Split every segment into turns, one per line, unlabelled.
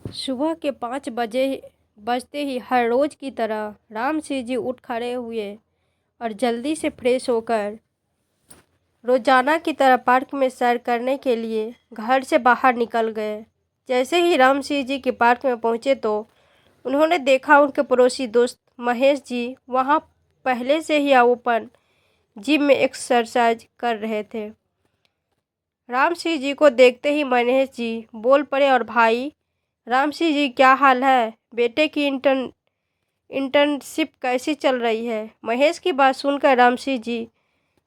सुबह के 5 बजते ही हर रोज की तरह राम सिंह जी उठ खड़े हुए और जल्दी से फ्रेश होकर रोजाना की तरह पार्क में सैर करने के लिए घर से बाहर निकल गए। जैसे ही राम सिंह जी के पार्क में पहुंचे तो उन्होंने देखा उनके पड़ोसी दोस्त महेश जी वहां पहले से ही ओपन जिम में एक्सरसाइज कर रहे थे। राम सिंह जी को देखते ही महेश जी बोल पड़े, और भाई राम सिंह जी, क्या हाल है? बेटे की इंटर्नशिप कैसी चल रही है? महेश की बात सुनकर राम सिंह जी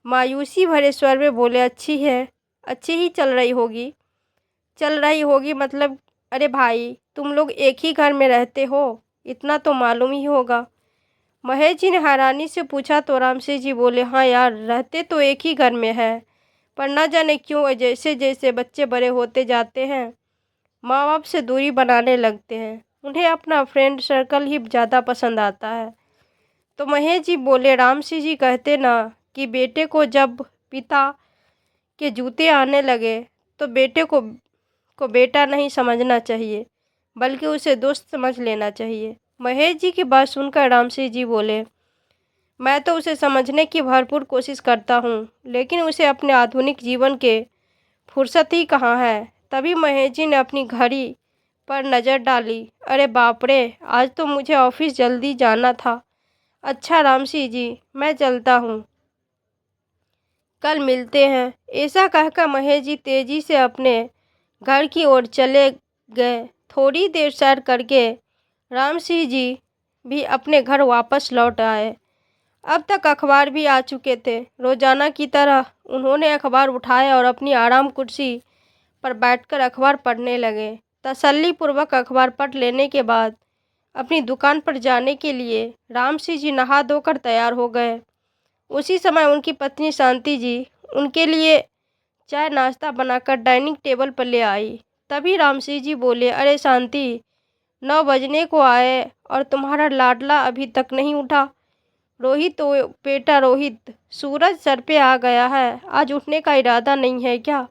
मायूसी भरे स्वर में बोले, अच्छी है, अच्छी ही चल रही होगी मतलब। अरे भाई, तुम लोग एक ही घर में रहते हो, इतना तो मालूम ही होगा। महेश जी ने हैरानी से पूछा तो राम सिंह जी बोले, हाँ यार, रहते तो एक ही घर में है, पर न जाने क्यों जैसे जैसे बच्चे बड़े होते जाते हैं माँ बाप से दूरी बनाने लगते हैं। उन्हें अपना फ्रेंड सर्कल ही ज़्यादा पसंद आता है। तो महेश जी बोले, राम सिंह जी कहते ना कि बेटे को जब पिता के जूते आने लगे तो बेटे को बेटा नहीं समझना चाहिए, बल्कि उसे दोस्त समझ लेना चाहिए। महेश जी की बात सुनकर राम सिंह जी बोले, मैं तो उसे समझने की भरपूर कोशिश करता हूँ, लेकिन उसे अपने आधुनिक जीवन के फुर्सत ही कहाँ है। तभी महेश जी ने अपनी घड़ी पर नज़र डाली। अरे बाप रे, आज तो मुझे ऑफिस जल्दी जाना था। अच्छा राम सिंह जी, मैं चलता हूँ, कल मिलते हैं। ऐसा कहकर महेश जी तेजी से अपने घर की ओर चले गए। थोड़ी देर सैर करके राम सिंह जी भी अपने घर वापस लौट आए। अब तक अखबार भी आ चुके थे। रोजाना की तरह उन्होंने अखबार उठाया और अपनी आराम कुर्सी पर बैठकर अखबार पढ़ने लगे। तसल्लीपूर्वक अखबार पढ़ लेने के बाद अपनी दुकान पर जाने के लिए राम सिंह जी नहा धोकर तैयार हो गए। उसी समय उनकी पत्नी शांति जी उनके लिए चाय नाश्ता बनाकर डाइनिंग टेबल पर ले आई। तभी राम सिंह जी बोले, अरे शांति, 9 बजने को आए और तुम्हारा लाडला अभी तक नहीं उठा। रोहित, तो बेटा रोहित, सूरज सर पे आ गया है, आज उठने का इरादा नहीं है क्या?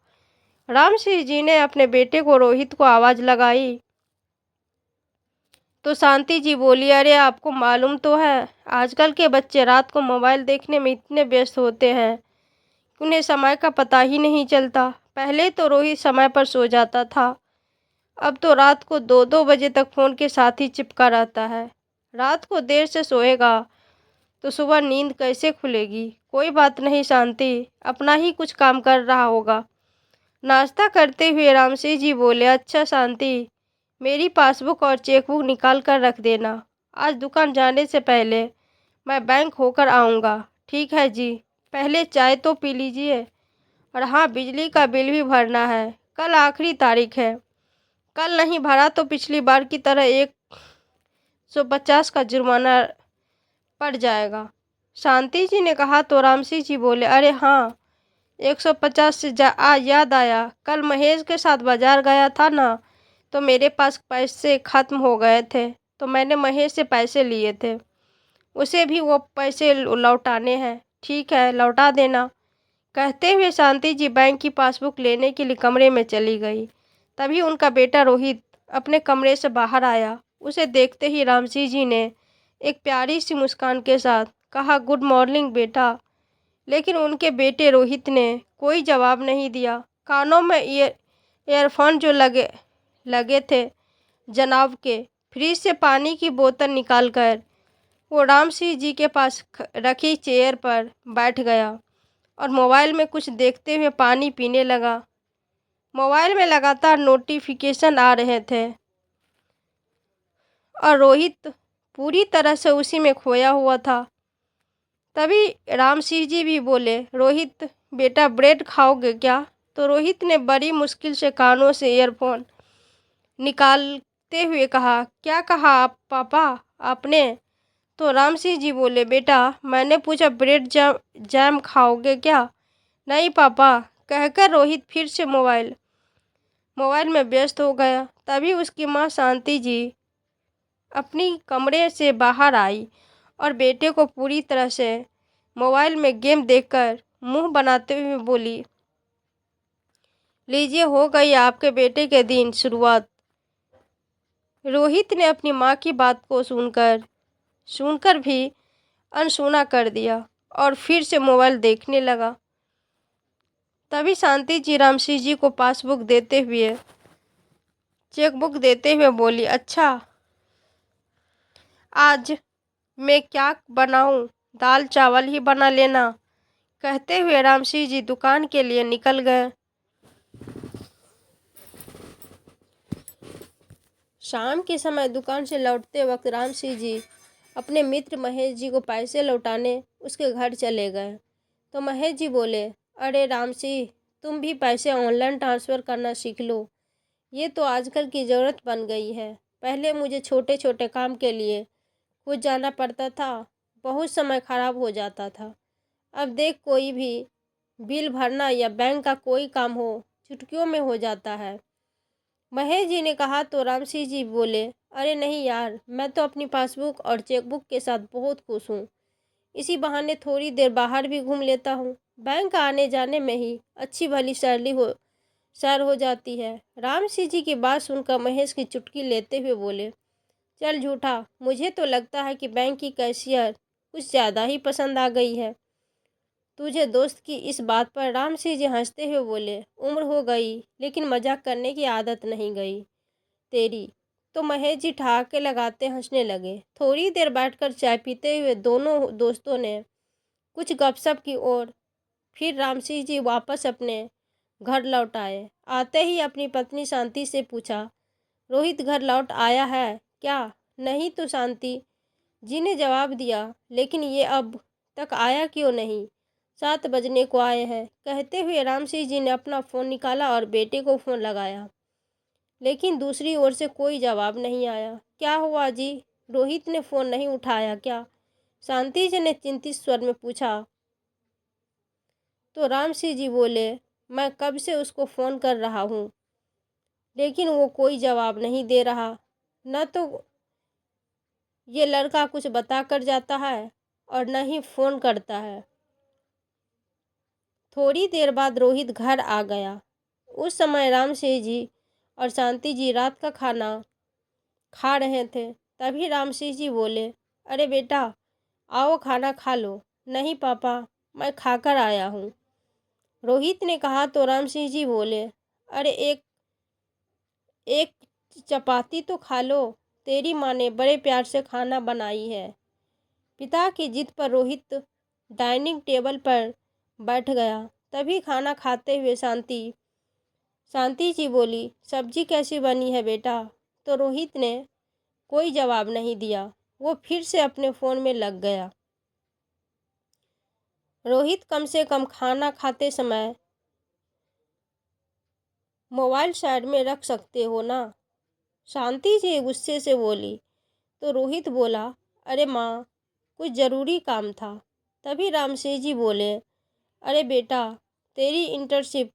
राम सिंह जी ने अपने बेटे को रोहित को आवाज़ लगाई तो शांति जी बोली, अरे आपको मालूम तो है, आजकल के बच्चे रात को मोबाइल देखने में इतने व्यस्त होते हैं कि उन्हें समय का पता ही नहीं चलता। पहले तो रोहित समय पर सो जाता था, अब तो रात को 2-2 बजे तक फ़ोन के साथ ही चिपका रहता है। रात को देर से सोएगा तो सुबह नींद कैसे खुलेगी? कोई बात नहीं शांति, अपना ही कुछ काम कर रहा होगा। नाश्ता करते हुए राम सिंह जी बोले, अच्छा शांति, मेरी पासबुक और चेकबुक निकाल कर रख देना। आज दुकान जाने से पहले मैं बैंक होकर आऊँगा। ठीक है जी, पहले चाय तो पी लीजिए। और हाँ, बिजली का बिल भी भरना है, कल आखिरी तारीख है। कल नहीं भरा तो पिछली बार की तरह 150 का जुर्माना पड़ जाएगा। शांति जी ने कहा तो राम सिंह जी बोले, अरे हाँ, 150 से याद आया, कल महेश के साथ बाजार गया था ना, तो मेरे पास पैसे ख़त्म हो गए थे, तो मैंने महेश से पैसे लिए थे, उसे भी वो पैसे लौटाने हैं। ठीक है, लौटा देना। कहते हुए शांति जी बैंक की पासबुक लेने के लिए कमरे में चली गई। तभी उनका बेटा रोहित अपने कमरे से बाहर आया। उसे देखते ही राम सिंह जी ने एक प्यारी सी मुस्कान के साथ कहा, गुड मॉर्निंग बेटा। लेकिन उनके बेटे रोहित ने कोई जवाब नहीं दिया। कानों में ईयरफोन जो लगे लगे थे जनाब के। फ्रिज से पानी की बोतल निकालकर वो राम सिंह जी के पास रखी चेयर पर बैठ गया और मोबाइल में कुछ देखते हुए पानी पीने लगा। मोबाइल में लगातार नोटिफिकेशन आ रहे थे और रोहित पूरी तरह से उसी में खोया हुआ था। तभी राम सिंह जी भी बोले, रोहित बेटा, ब्रेड खाओगे क्या? तो रोहित ने बड़ी मुश्किल से कानों से ईयरफोन निकालते हुए कहा, क्या कहा आप पापा आपने? तो राम सिंह जी बोले, बेटा मैंने पूछा ब्रेड जैम खाओगे क्या? नहीं पापा, कहकर रोहित फिर से मोबाइल में व्यस्त हो गया। तभी उसकी माँ शांति जी अपनी कमरे से बाहर आई और बेटे को पूरी तरह से मोबाइल में गेम देखकर मुंह बनाते हुए बोली, लीजिए, हो गई आपके बेटे के दिन शुरुआत। रोहित ने अपनी माँ की बात को सुनकर भी अनसुना कर दिया और फिर से मोबाइल देखने लगा। तभी शांति जी रामसिंह जी को चेकबुक देते हुए बोली, अच्छा आज मैं क्या बनाऊं? दाल चावल ही बना लेना। कहते हुए रामसिंह जी दुकान के लिए निकल गए। शाम के समय दुकान से लौटते वक्त रामसिंह जी अपने मित्र महेश जी को पैसे लौटाने उसके घर चले गए तो महेश जी बोले, अरे रामसिंह, तुम भी पैसे ऑनलाइन ट्रांसफ़र करना सीख लो। ये तो आजकल की ज़रूरत बन गई है। पहले मुझे छोटे छोटे काम के लिए खुद जाना पड़ता था, बहुत समय खराब हो जाता था। अब देख, कोई भी बिल भरना या बैंक का कोई काम हो, चुटकियों में हो जाता है। महेश जी ने कहा तो रामसिंह जी बोले, अरे नहीं यार, मैं तो अपनी पासबुक और चेकबुक के साथ बहुत खुश हूँ। इसी बहाने थोड़ी देर बाहर भी घूम लेता हूँ। बैंक आने जाने में ही अच्छी भली सैर हो जाती है। रामसिंह जी की बात सुनकर महेश की चुटकी लेते हुए बोले, चल झूठा, मुझे तो लगता है कि बैंक की कैशियर कुछ ज़्यादा ही पसंद आ गई है तुझे दोस्त की इस बात पर। रामसिंह जी हंसते हुए बोले, उम्र हो गई लेकिन मजाक करने की आदत नहीं गई तेरी। तो महेश जी ठहाके लगाते हंसने लगे। थोड़ी देर बैठकर चाय पीते हुए दोनों दोस्तों ने कुछ गपशप की और फिर रामसिंह जी वापस अपने घर लौट आए। आते ही अपनी पत्नी शांति से पूछा, रोहित घर लौट आया है क्या? नहीं तो शांति जी ने जवाब दिया, लेकिन ये अब तक आया क्यों नहीं? 7 बजने को आए हैं। कहते हुए रामसिंह जी ने अपना फ़ोन निकाला और बेटे को फ़ोन लगाया, लेकिन दूसरी ओर से कोई जवाब नहीं आया। क्या हुआ जी? रोहित ने फ़ोन नहीं उठाया क्या? शांति जी ने चिंतित स्वर में पूछा। तो रामसिंह जी बोले, मैं कब से उसको फ़ोन कर रहा हूँ, लेकिन वो कोई जवाब नहीं दे रहा। न तो ये लड़का कुछ बता कर जाता है और न ही फ़ोन करता है। थोड़ी देर बाद रोहित घर आ गया। उस समय रामसिंह जी और शांति जी रात का खाना खा रहे थे। तभी रामसिंह जी बोले, अरे बेटा, आओ खाना खा लो। नहीं पापा, मैं खाकर आया हूँ, रोहित ने कहा तो रामसिंह जी बोले, अरे एक एक चपाती तो खा लो, तेरी माँ ने बड़े प्यार से खाना बनाई है। पिता की जिद पर रोहित डाइनिंग टेबल पर बैठ गया। तभी खाना खाते हुए शांति जी बोली, सब्जी कैसी बनी है बेटा? तो रोहित ने कोई जवाब नहीं दिया। वो फिर से अपने फ़ोन में लग गया। रोहित, कम से कम खाना खाते समय मोबाइल साइड में रख सकते हो ना? शांति जी गुस्से से बोली। तो रोहित बोला, अरे माँ, कुछ ज़रूरी काम था। तभी रामसिंह जी बोले, अरे बेटा, तेरी इंटर्नशिप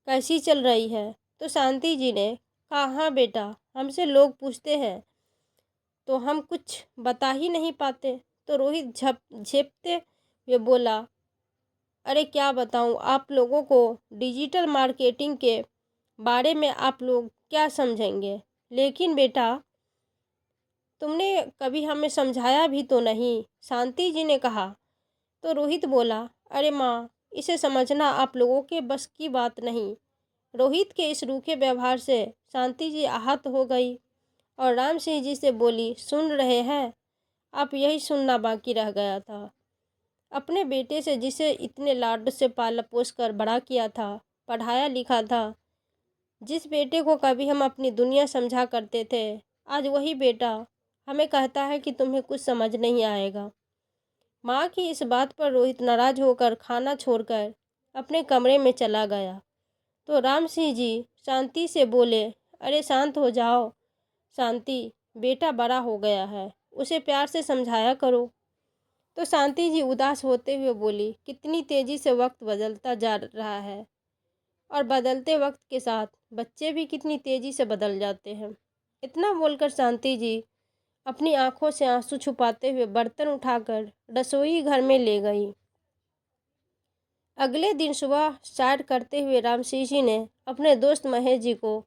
कैसी चल रही है? तो शांति जी ने कहा, हाँ बेटा, हमसे लोग पूछते हैं तो हम कुछ बता ही नहीं पाते। तो रोहित झेपते हुए बोला, अरे क्या बताऊं आप लोगों को, डिजिटल मार्केटिंग के बारे में आप लोग क्या समझेंगे, लेकिन बेटा तुमने कभी हमें समझाया भी तो नहीं, शांति जी ने कहा। तो रोहित बोला, अरे माँ, इसे समझना आप लोगों के बस की बात नहीं। रोहित के इस रूखे व्यवहार से शांति जी आहत हो गई और रामसिंह जी से बोली, सुन रहे हैं आप? यही सुनना बाकी रह गया था। अपने बेटे से, जिसे इतने लाड से पाला पोस कर बड़ा किया था, पढ़ाया लिखा था, जिस बेटे को कभी हम अपनी दुनिया समझा करते थे, आज वही बेटा हमें कहता है कि तुम्हें कुछ समझ नहीं आएगा। माँ की इस बात पर रोहित नाराज होकर खाना छोड़कर अपने कमरे में चला गया। तो रामसिंह जी शांति से बोले, अरे शांत हो जाओ शांति, बेटा बड़ा हो गया है, उसे प्यार से समझाया करो। तो शांति जी उदास होते हुए बोली, कितनी तेज़ी से वक्त बदलता जा रहा है और बदलते वक्त के साथ बच्चे भी कितनी तेज़ी से बदल जाते हैं। इतना बोलकर शांति जी अपनी आंखों से आंसू छुपाते हुए बर्तन उठाकर रसोई घर में ले गई। अगले दिन सुबह सैर करते हुए रामसिंह जी ने अपने दोस्त महेश जी को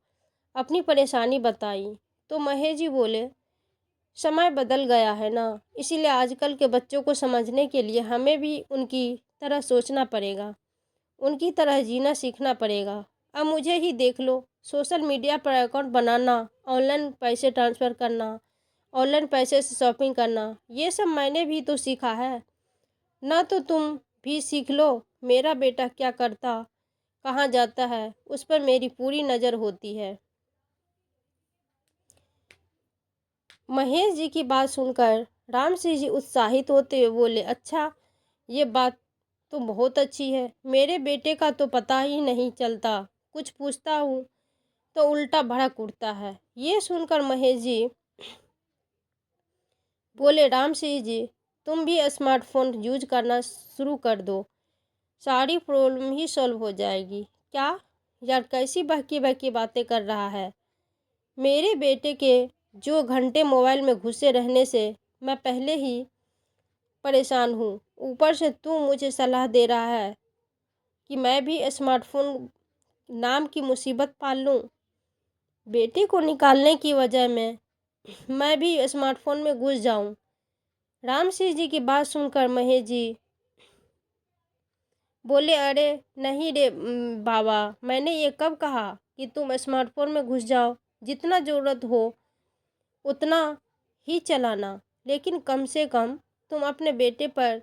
अपनी परेशानी बताई। तो महेश जी बोले, समय बदल गया है ना, इसीलिए आजकल के बच्चों को समझने के लिए हमें भी उनकी तरह सोचना पड़ेगा, उनकी तरह जीना सीखना पड़ेगा। अब मुझे ही देख लो, सोशल मीडिया पर अकाउंट बनाना, ऑनलाइन पैसे ट्रांसफ़र करना, ऑनलाइन पैसे से शॉपिंग करना, ये सब मैंने भी तो सीखा है ना, तो तुम भी सीख लो। मेरा बेटा क्या करता, कहाँ जाता है, उस पर मेरी पूरी नज़र होती है। महेश जी की बात सुनकर राम सिंह जी उत्साहित होते हुए बोले, अच्छा, ये बात तो बहुत अच्छी है। मेरे बेटे का तो पता ही नहीं चलता, कुछ पूछता हूँ तो उल्टा भड़क उठता है। ये सुनकर महेश जी बोले, राम सिंह जी, तुम भी स्मार्टफोन यूज करना शुरू कर दो, सारी प्रॉब्लम ही सॉल्व हो जाएगी। क्या यार, कैसी बहकी बहकी बातें कर रहा है। मेरे बेटे के जो घंटे मोबाइल में घुसे रहने से मैं पहले ही परेशान हूँ, ऊपर से तू मुझे सलाह दे रहा है कि मैं भी स्मार्टफोन नाम की मुसीबत पाल लूँ। बेटे को निकालने की वजह में मैं भी स्मार्टफोन में घुस जाऊँ। राम सिंह जी की बात सुनकर महेश जी बोले, अरे नहीं रे बाबा, मैंने ये कब कहा कि तुम स्मार्टफोन में घुस जाओ। जितना ज़रूरत हो उतना ही चलाना, लेकिन कम से कम तुम अपने बेटे पर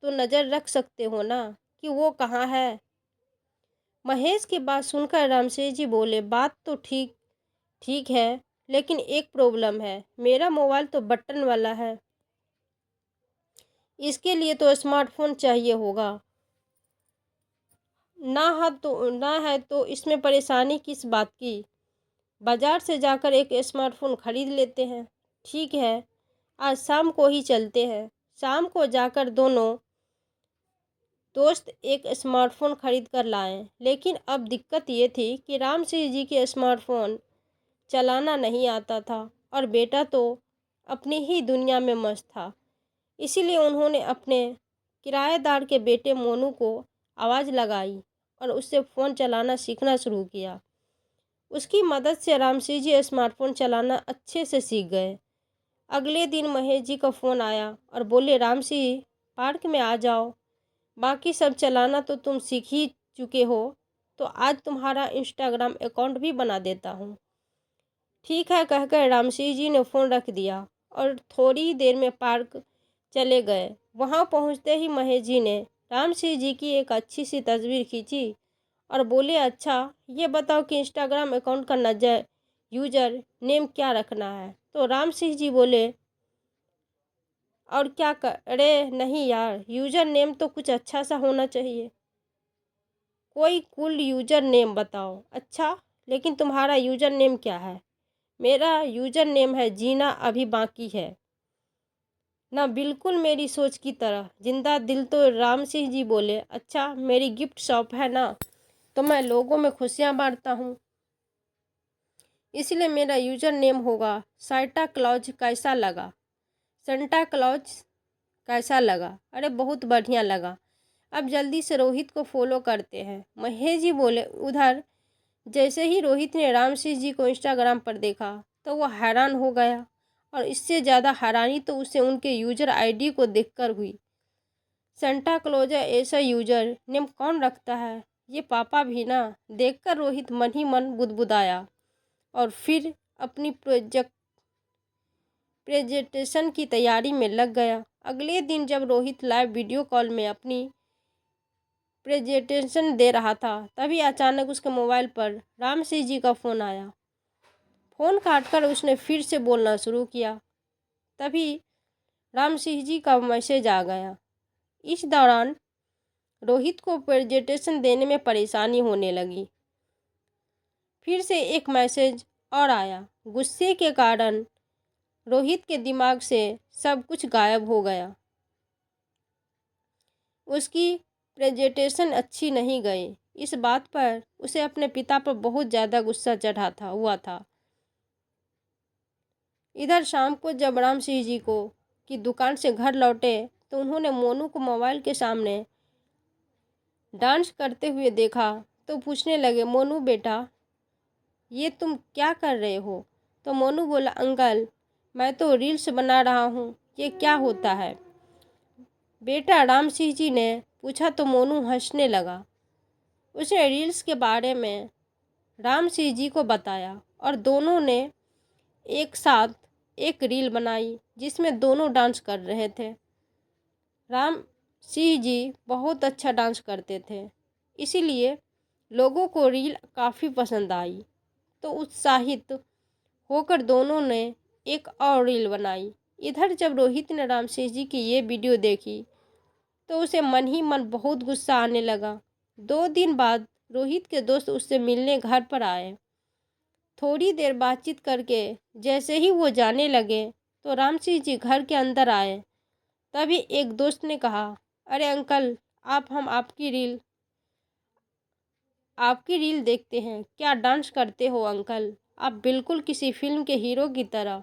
तो नज़र रख सकते हो ना कि वो कहाँ है। महेश की बात सुनकर रामसेठ जी बोले, बात तो ठीक ठीक है, लेकिन एक प्रॉब्लम है। मेरा मोबाइल तो बटन वाला है, इसके लिए तो स्मार्टफोन चाहिए होगा ना है तो इसमें परेशानी किस बात की। बाजार से जाकर एक स्मार्टफोन खरीद लेते हैं। ठीक है, आज शाम को ही चलते हैं। शाम को जाकर दोनों दोस्त एक स्मार्टफोन खरीद कर लाए। लेकिन अब दिक्कत ये थी कि राम सिंह जी के स्मार्टफोन चलाना नहीं आता था और बेटा तो अपनी ही दुनिया में मस्त था। इसीलिए उन्होंने अपने किराएदार के बेटे मोनू को आवाज़ लगाई और उससे फ़ोन चलाना सीखना शुरू किया। उसकी मदद से रामसिंह जी स्मार्टफोन चलाना अच्छे से सीख गए। अगले दिन महेश जी का फ़ोन आया और बोले, रामसिंह, पार्क में आ जाओ, बाकी सब चलाना तो तुम सीख ही चुके हो, तो आज तुम्हारा इंस्टाग्राम अकाउंट भी बना देता हूँ। ठीक है कहकर रामसिंह जी ने फ़ोन रख दिया और थोड़ी ही देर में पार्क चले गए। वहाँ पहुँचते ही महेश जी ने राम सिंह जी की एक अच्छी सी तस्वीर खींची और बोले, अच्छा, ये बताओ कि इंस्टाग्राम अकाउंट का यूज़र नेम क्या रखना है। तो राम सिंह जी बोले, और क्या अरे नहीं यार, यूज़र नेम तो कुछ अच्छा सा होना चाहिए, कोई कूल यूज़र नेम बताओ। अच्छा, लेकिन तुम्हारा यूज़र नेम क्या है। मेरा यूज़र नेम है जीना अभी बाकी है ना, बिल्कुल मेरी सोच की तरह जिंदा दिल। तो राम सिंह जी बोले, अच्छा, मेरी गिफ्ट शॉप है ना, तो मैं लोगों में खुशियाँ बांटता हूँ, इसलिए मेरा यूज़र नेम होगा सांता क्लॉज। कैसा लगा? सेंटा क्लॉज कैसा लगा? अरे बहुत बढ़िया लगा। अब जल्दी से रोहित को फॉलो करते हैं। महेश जी बोले। उधर जैसे ही रोहित ने राम सिंह जी को इंस्टाग्राम पर देखा तो वह हैरान हो गया, और इससे ज़्यादा हैरानी तो उसे उनके यूज़र आईडी को देखकर हुई। सेंटा क्लॉज ऐसा यूज़र नेम कौन रखता है, ये पापा भी ना। देखकर रोहित मन ही मन बुदबुदाया और फिर अपनी प्रेजेंटेशन की तैयारी में लग गया। अगले दिन जब रोहित लाइव वीडियो कॉल में अपनी प्रेजेंटेशन दे रहा था, तभी अचानक उसके मोबाइल पर राम सिंह जी का फ़ोन आया। फ़ोन काटकर उसने फिर से बोलना शुरू किया। तभी राम सिंह जी का मैसेज आ गया। इस दौरान रोहित को प्रेजेंटेशन देने में परेशानी होने लगी। फिर से एक मैसेज और आया। गुस्से के कारण रोहित के दिमाग से सब कुछ गायब हो गया। उसकी प्रेजेंटेशन अच्छी नहीं गई। इस बात पर उसे अपने पिता पर बहुत ज़्यादा गुस्सा हुआ था। इधर शाम को जब राम सिंह जी को की दुकान से घर लौटे तो उन्होंने मोनू को मोबाइल के सामने डांस करते हुए देखा तो पूछने लगे, मोनू बेटा, ये तुम क्या कर रहे हो? तो मोनू बोला, अंकल मैं तो रील्स बना रहा हूँ, ये क्या होता है बेटा? राम सिंह जी ने पूछा तो मोनू हंसने लगा। उसने रील्स के बारे में राम सिंह जी को बताया और दोनों ने एक साथ एक रील बनाई जिसमें दोनों डांस कर रहे थे। राम सिंह जी बहुत अच्छा डांस करते थे, इसीलिए लोगों को रील काफ़ी पसंद आई। तो उत्साहित होकर दोनों ने एक और रील बनाई। इधर जब रोहित ने राम सिंह जी की ये वीडियो देखी तो उसे मन ही मन बहुत गुस्सा आने लगा। 2 दिन बाद रोहित के दोस्त उससे मिलने घर पर आए। थोड़ी देर बातचीत करके जैसे ही वो जाने लगे तो राम सिंह जी घर के अंदर आए। तभी एक दोस्त ने कहा, अरे अंकल, हम आपकी रील देखते हैं, क्या डांस करते हो अंकल? आप बिल्कुल किसी फिल्म के हीरो की तरह।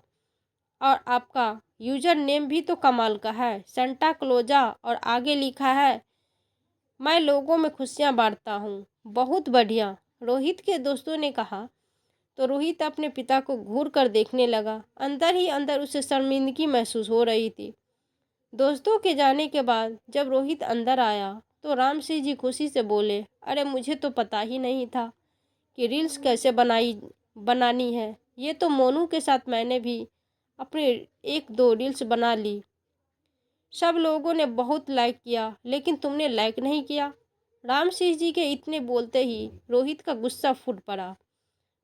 और आपका यूजर नेम भी तो कमाल का है, सेंटा क्लोजा, और आगे लिखा है, मैं लोगों में खुशियाँ बांटता हूँ। बहुत बढ़िया, रोहित के दोस्तों ने कहा। तो रोहित अपने पिता को घूर कर देखने लगा। अंदर ही अंदर उसे शर्मिंदगी महसूस हो रही थी। दोस्तों के जाने के बाद जब रोहित अंदर आया तो राम सिंह जी खुशी से बोले, अरे मुझे तो पता ही नहीं था कि रील्स कैसे बनानी है। ये तो मोनू के साथ मैंने भी अपने 1-2 रील्स बना ली। सब लोगों ने बहुत लाइक किया, लेकिन तुमने लाइक नहीं किया। राम सिंह जी के इतने बोलते ही रोहित का गुस्सा फूट पड़ा।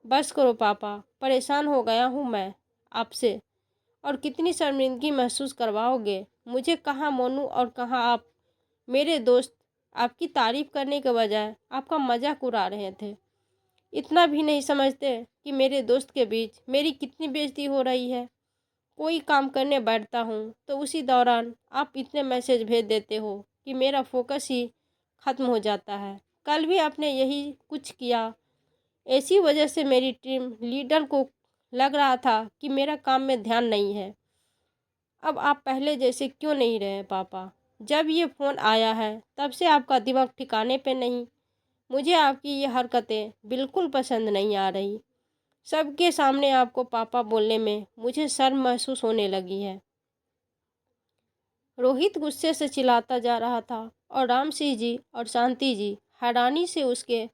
बस करो पापा, परेशान हो गया हूँ मैं आपसे, और कितनी शर्मिंदगी महसूस करवाओगे मुझे? कहाँ मोनू और कहाँ आप? मेरे दोस्त आपकी तारीफ करने के बजाय आपका मजाक उड़ा रहे थे। इतना भी नहीं समझते कि मेरे दोस्त के बीच मेरी कितनी बेइज्जती हो रही है। कोई काम करने बैठता हूँ तो उसी दौरान आप इतने मैसेज भेज देते हो कि मेरा फोकस ही ख़त्म हो जाता है। कल भी आपने यही कुछ किया। ऐसी वजह से मेरी टीम लीडर को लग रहा था कि मेरा काम में ध्यान नहीं है। अब आप पहले जैसे क्यों नहीं रहे पापा? जब ये फ़ोन आया है तब से आपका दिमाग ठिकाने पे नहीं। मुझे आपकी ये हरकतें बिल्कुल पसंद नहीं आ रही। सबके सामने आपको पापा बोलने में मुझे शर्म महसूस होने लगी है। रोहित गुस्से से चिल्लाता जा रहा था और राम सिंह जी और शांति जी हैरानी से उसके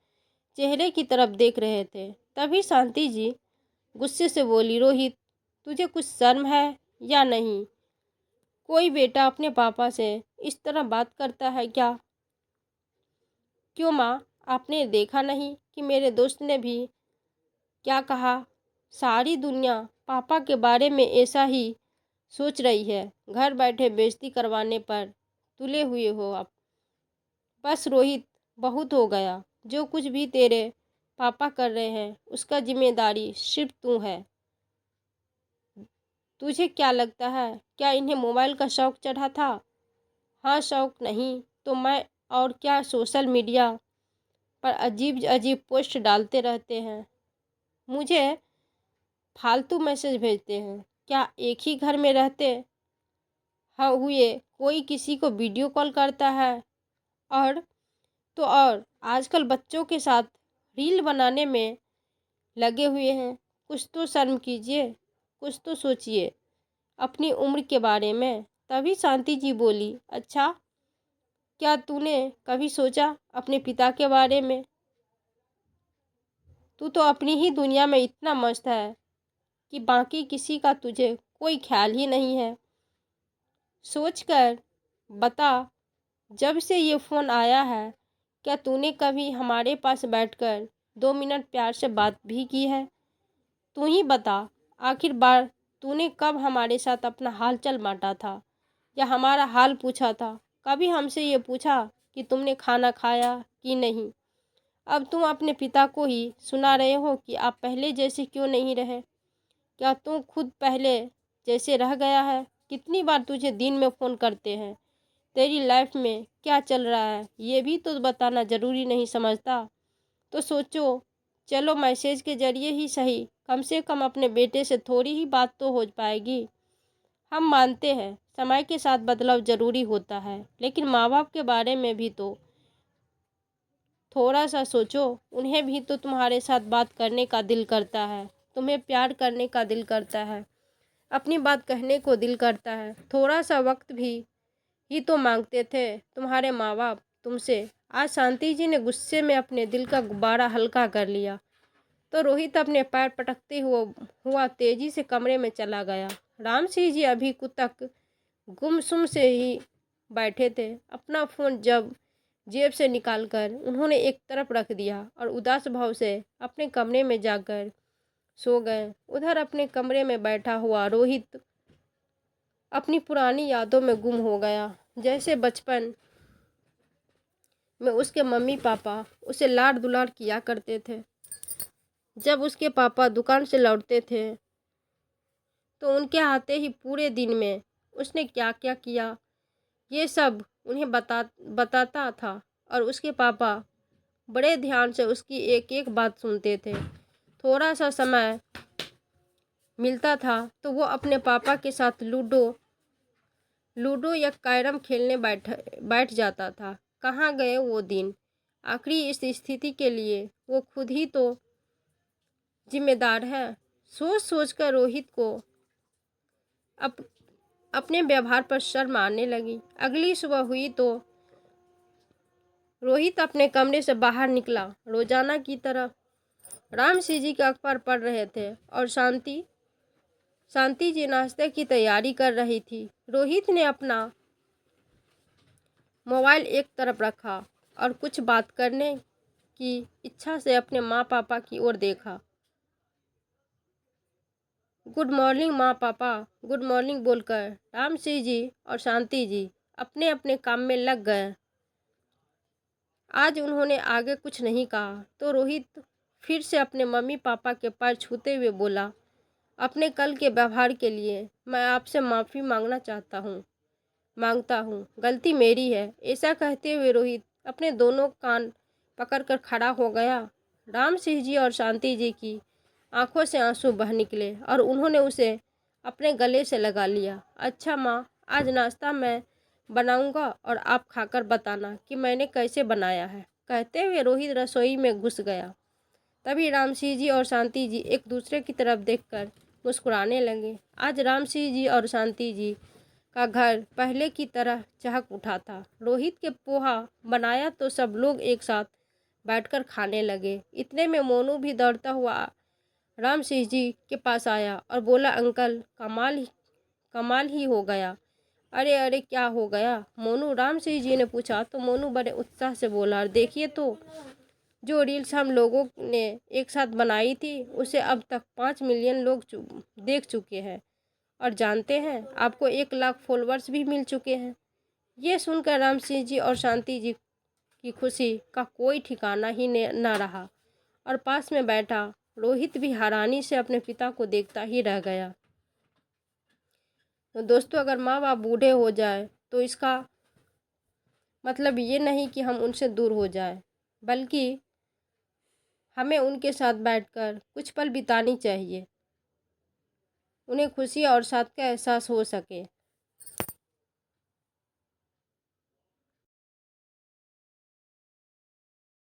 चेहरे की तरफ देख रहे थे। तभी शांति जी गुस्से से बोली, रोहित, तुझे कुछ शर्म है या नहीं? कोई बेटा अपने पापा से इस तरह बात करता है क्या? क्यों माँ, आपने देखा नहीं कि मेरे दोस्त ने भी क्या कहा? सारी दुनिया पापा के बारे में ऐसा ही सोच रही है। घर बैठे बेइज्जती करवाने पर तुले हुए हो आप। बस रोहित, बहुत हो गया। जो कुछ भी तेरे पापा कर रहे हैं उसका जिम्मेदारी सिर्फ तू है। तुझे क्या लगता है, क्या इन्हें मोबाइल का शौक चढ़ा था? हाँ, शौक नहीं तो मैं और क्या, सोशल मीडिया पर अजीब अजीब पोस्ट डालते रहते हैं, मुझे फालतू मैसेज भेजते हैं। क्या एक ही घर में रहते हाँ हुए कोई किसी को वीडियो कॉल करता है? और तो और आजकल बच्चों के साथ रील बनाने में लगे हुए हैं। कुछ तो शर्म कीजिए, कुछ तो सोचिए अपनी उम्र के बारे में। तभी शांति जी बोली, अच्छा, क्या तूने कभी सोचा अपने पिता के बारे में? तू तो अपनी ही दुनिया में इतना मस्त है कि बाकी किसी का तुझे कोई ख्याल ही नहीं है। सोचकर बता, जब से ये फ़ोन आया है क्या तूने कभी हमारे पास बैठकर 2 मिनट प्यार से बात भी की है? तू ही बता, आखिर बार तूने कब हमारे साथ अपना हाल चाल बांटा था या हमारा हाल पूछा था? कभी हमसे ये पूछा कि तुमने खाना खाया कि नहीं? अब तुम अपने पिता को ही सुना रहे हो कि आप पहले जैसे क्यों नहीं रहे। क्या तू खुद पहले जैसे रह गया है? कितनी बार तुझे दिन में फ़ोन करते हैं? तेरी लाइफ में क्या चल रहा है ये भी तो बताना ज़रूरी नहीं समझता? तो सोचो, चलो मैसेज के ज़रिए ही सही, कम से कम अपने बेटे से थोड़ी ही बात तो हो पाएगी। हम मानते हैं समय के साथ बदलाव ज़रूरी होता है, लेकिन माँ बाप के बारे में भी तो थोड़ा सा सोचो। उन्हें भी तो तुम्हारे साथ बात करने का दिल करता है। तुम्हें प्यार करने का दिल करता है, अपनी बात कहने को दिल करता है। थोड़ा सा वक्त भी ही तो मांगते थे तुम्हारे माँ बाप तुमसे। आज शांति जी ने गुस्से में अपने दिल का गुब्बारा हल्का कर लिया तो रोहित अपने पैर पटकते हुआ तेजी से कमरे में चला गया। राम सिंह जी अभी कुछ तक गुमसुम से ही बैठे थे। अपना फ़ोन जब जेब से निकालकर उन्होंने एक तरफ रख दिया और उदास भाव से अपने कमरे में जाकर सो गए। उधर अपने कमरे में बैठा हुआ रोहित अपनी पुरानी यादों में गुम हो गया। जैसे बचपन में उसके मम्मी पापा उसे लाड दुलार किया करते थे। जब उसके पापा दुकान से लौटते थे तो उनके आते ही पूरे दिन में उसने क्या क्या किया ये सब उन्हें बताता था और उसके पापा बड़े ध्यान से उसकी एक एक बात सुनते थे। थोड़ा सा समय मिलता था तो वो अपने पापा के साथ लूडो या कैरम खेलने बैठ जाता था। कहाँ गए वो दिन? आखिरी इस स्थिति के लिए वो खुद ही तो जिम्मेदार है। सोच सोच कर रोहित को अपने व्यवहार पर शर्म आने लगी। अगली सुबह हुई तो रोहित अपने कमरे से बाहर निकला। रोजाना की तरह राम सिंह जी का अखबार पढ़ रहे थे और शांति जी नाश्ते की तैयारी कर रही थी। रोहित ने अपना मोबाइल एक तरफ रखा और कुछ बात करने की इच्छा से अपने माँ पापा की ओर देखा। गुड मॉर्निंग माँ पापा, गुड मॉर्निंग बोलकर राम सिंह जी और शांति जी अपने अपने काम में लग गए। आज उन्होंने आगे कुछ नहीं कहा तो रोहित फिर से अपने मम्मी पापा के पैर छूते हुए बोला, अपने कल के व्यवहार के लिए मैं आपसे माफ़ी मांगता हूँ। गलती मेरी है। ऐसा कहते हुए रोहित अपने दोनों कान पकड़कर खड़ा हो गया। राम सिंह जी और शांति जी की आंखों से आंसू बह निकले और उन्होंने उसे अपने गले से लगा लिया। अच्छा माँ, आज नाश्ता मैं बनाऊंगा और आप खाकर बताना कि मैंने कैसे बनाया है। कहते हुए रोहित रसोई में घुस गया। तभी राम सिंह जी और शांति जी एक दूसरे की तरफ देखकर मुस्कुराने लगे। आज राम सिंह जी और शांति जी का घर पहले की तरह चहक उठा था। रोहित के पोहा बनाया तो सब लोग एक साथ बैठकर खाने लगे। इतने में मोनू भी दौड़ता हुआ राम सिंह जी के पास आया और बोला, अंकल कमाल ही हो गया। अरे अरे क्या हो गया मोनू? राम सिंह जी ने पूछा तो मोनू बड़े उत्साह से बोला, देखिए तो जो रील्स हम लोगों ने एक साथ बनाई थी उसे अब तक 5 मिलियन लोग देख चुके हैं और जानते हैं आपको 1 लाख फॉलोअर्स भी मिल चुके हैं। ये सुनकर राम सिंह जी और शांति जी की खुशी का कोई ठिकाना ही न रहा और पास में बैठा रोहित भी हैरानी से अपने पिता को देखता ही रह गया। तो दोस्तों, अगर माँ बाप बूढ़े हो जाए तो इसका मतलब ये नहीं कि हम उनसे दूर हो जाए, बल्कि हमें उनके साथ बैठकर कुछ पल बितानी चाहिए, उन्हें खुशी और साथ का एहसास हो सके।